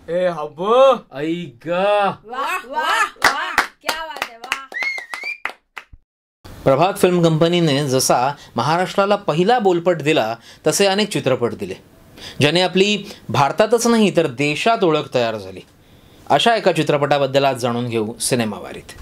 ए हब्बो ऐक वाह वाह वाह, क्या बात है, वाह. प्रभात फिल्म कंपनीने जसा महाराष्ट्राला पहिला बोलपट दिला तसे अनेक चित्रपट दिले, ज्याने आपली भारतातच नाही तर देशात ओळख तयार झाली. अशा एका चित्रपटाबद्दल आज जाणून घेऊ सिनेमावारीत.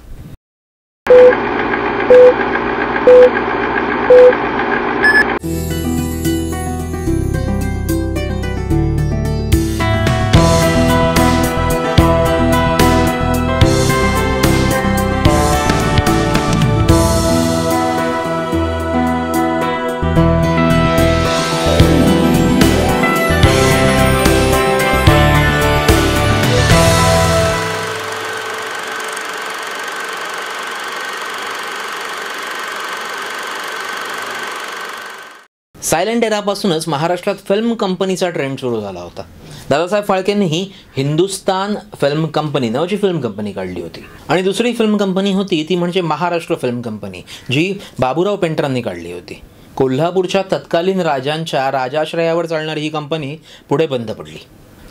सायलेंट एरापासूनच महाराष्ट्रात फिल्म कंपनीचा ट्रेंड सुरू झाला होता. दादासाहेब फाळकेंनीही हिंदुस्तान फिल्म कंपनी नावाची फिल्म कंपनी काढली होती आणि दुसरी फिल्म कंपनी होती ती म्हणजे महाराष्ट्र फिल्म कंपनी, जी बाबूराव पेंटरांनी काढली होती. कोल्हापूरच्या तत्कालीन राजांच्या राजाश्रयावर चालणारी ही कंपनी पुढे बंद पडली.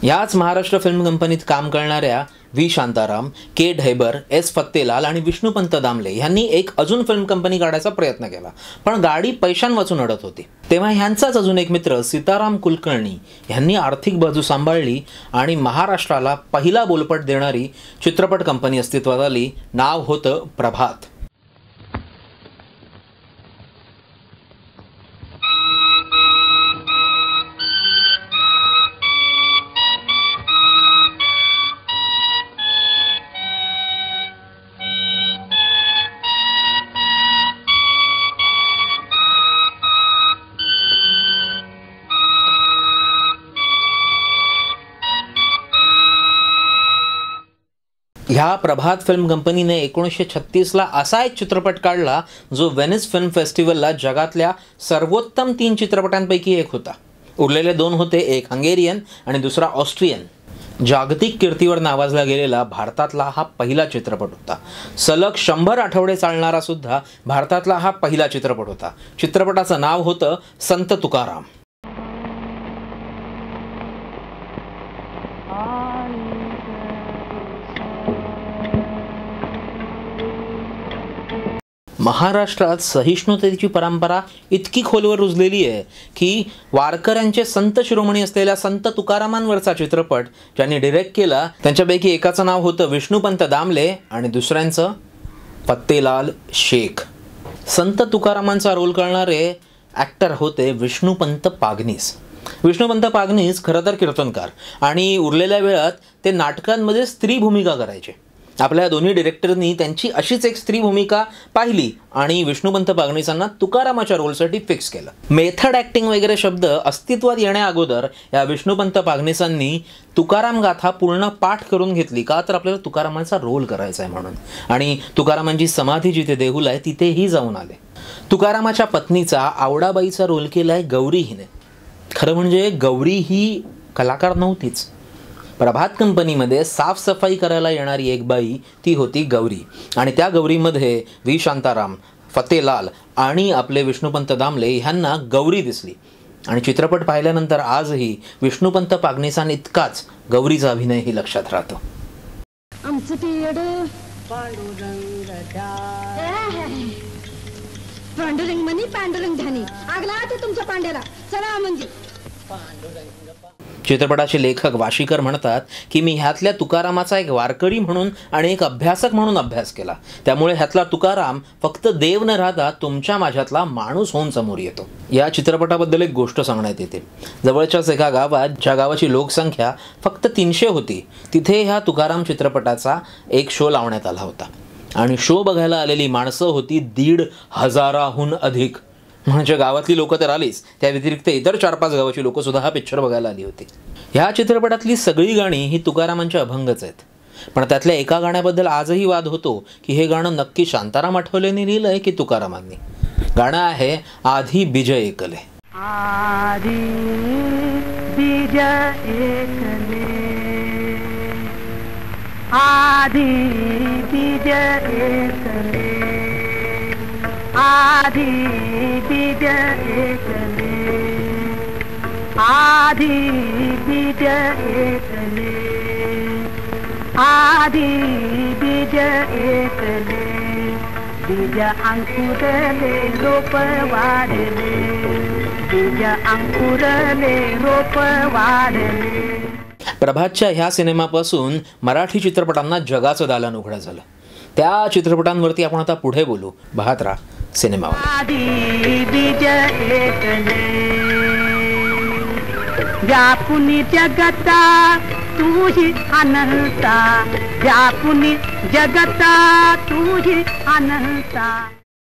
याच महाराष्ट्र फिल्म कंपनीत काम करणाऱ्या व्ही शांताराम, के ढैबर, एस फत्तेलाल आणि विष्णुपंत दामले यांनी एक अजून फिल्म कंपनी काढायचा प्रयत्न केला, पण गाडी पैशांवाचून अडत होती. तेव्हा ह्यांचाच अजून एक मित्र सीताराम कुलकर्णी यांनी आर्थिक बाजू सांभाळली आणि महाराष्ट्राला पहिला बोलपट देणारी चित्रपट कंपनी अस्तित्वात आली. नाव होतं प्रभात. ह्या प्रभात फिल्म कंपनीने 1936ला असा एक चित्रपट काढला जो व्हेनिस फिल्म फेस्टिवलला जगातल्या सर्वोत्तम 3 चित्रपटांपैकी एक होता. उरलेले 2 होते, एक हंगेरियन आणि दुसरा ऑस्ट्रियन. जागतिक कीर्तीवर नावाजला गेलेला भारतातला हा पहिला चित्रपट होता. सलग 100 आठवडे चालणारा सुद्धा भारतातला हा पहिला चित्रपट होता. चित्रपटाचं नाव होतं संत तुकाराम. महाराष्ट्रात सहिष्णुतेची परंपरा इतकी खोलवर रुजलेली आहे की वारकऱ्यांचे संत शिरोमणी असलेल्या संत तुकारामांवरचा चित्रपट ज्यांनी डिरेक्ट केला त्यांच्यापैकी एकाचं नाव होतं विष्णुपंत दामले आणि दुसऱ्यांचं फत्तेलाल शेख. संत तुकारामांचा रोल करणारे ॲक्टर होते विष्णुपंत पागनीस. विष्णुपंत पागनीस खरं तर कीर्तनकार आणि उरलेल्या वेळात ते नाटकांमध्ये स्त्री भूमिका करायचे. आपल्या दोन्ही डिरेक्टरनी त्यांची अशीच एक स्त्री भूमिका पाहिली आणि विष्णुपंत पागनीसांना तुकारामाच्या रोलसाठी फिक्स केलं. मेथड ॲक्टिंग वगैरे शब्द अस्तित्वात येण्या अगोदर या विष्णुपंत पागनीसांनी तुकाराम गाथा पूर्ण पाठ करून घेतली, का तर आपल्याला तुकारामांचा रोल करायचा आहे म्हणून. आणि तुकारामांची समाधी जिथे देहूला आहे तिथेही जाऊन आले. तुकारामाच्या पत्नीचा आवडाबाईचा रोल केलाय गौरी हिने. खरं म्हणजे गौरी ही कलाकार नव्हतीच. प्रभात कंपनीमध्ये साफसफाई करायला येणारी एक बाई ती होती गौरी आणि त्या गौरीमध्ये व्ही शांताराम, फत्तेलाल आणि आपले विष्णुपंत दामले ह्यांना गौरी दिसली. आणि चित्रपट पाहिल्यानंतर आजही विष्णुपंत पागनीसांइतकाच गौरीचा अभिनयही लक्षात राहतो. पांडुरंग म्हणी पांडुरंग धनी आगला ते तुमच्या पांड्याला चला म्हणजे. चित्रपटाचे लेखक वाशीकर म्हणतात की मी ह्यातल्या तुकारामाचा एक वारकरी म्हणून आणि एक अभ्यासक म्हणून अभ्यास केला, त्यामुळे ह्यातला तुकाराम फक्त देव न राहता तुमच्या माझ्यातला माणूस होऊन समोर येतो. या चित्रपटाबद्दल एक गोष्ट सांगण्यात येते. जवळच्याच एका गावात, ज्या गावाची लोकसंख्या फक्त 300 होती, तिथे ह्या तुकाराम चित्रपटाचा एक शो लावण्यात आला होता आणि शो बघायला आलेली माणसं होती 1,500हून अधिक. म्हणजे गावातली लोकं तर आलीच, त्या व्यतिरिक्त इतर 4-5 गावाची लोकं सुद्धा हा पिक्चर बघायला आली होती. ह्या चित्रपटातली सगळी गाणी ही तुकारामांच्या अभंगच आहेत, पण त्यातल्या एका गाण्याबद्दल आजही वाद होतो की हे गाणं नक्की शांताराम आठवलेंनी लिहिलंय की तुकारामांनी. गाणं आहे आधी बीज एकले. आधी बीज एकले, आधी बीज एकले, आधी बीज एकले, आधी बीज एकले, आधी बीज एकले बीज अंकुरले रोप वाढले बीज अंकुरले रोप वाढले. प्रभातच्या ह्या सिनेमापासून मराठी चित्रपटांना जगाचं दालन उघडं झालं. त्या चित्रपटांवरती आपण आता पुढे बोलू. पाहत राहा सिनेमावर. आधी बीज एकले व्यापुनी जगता तुझी अनंता व्यापुनी जगता तुझी अनंता.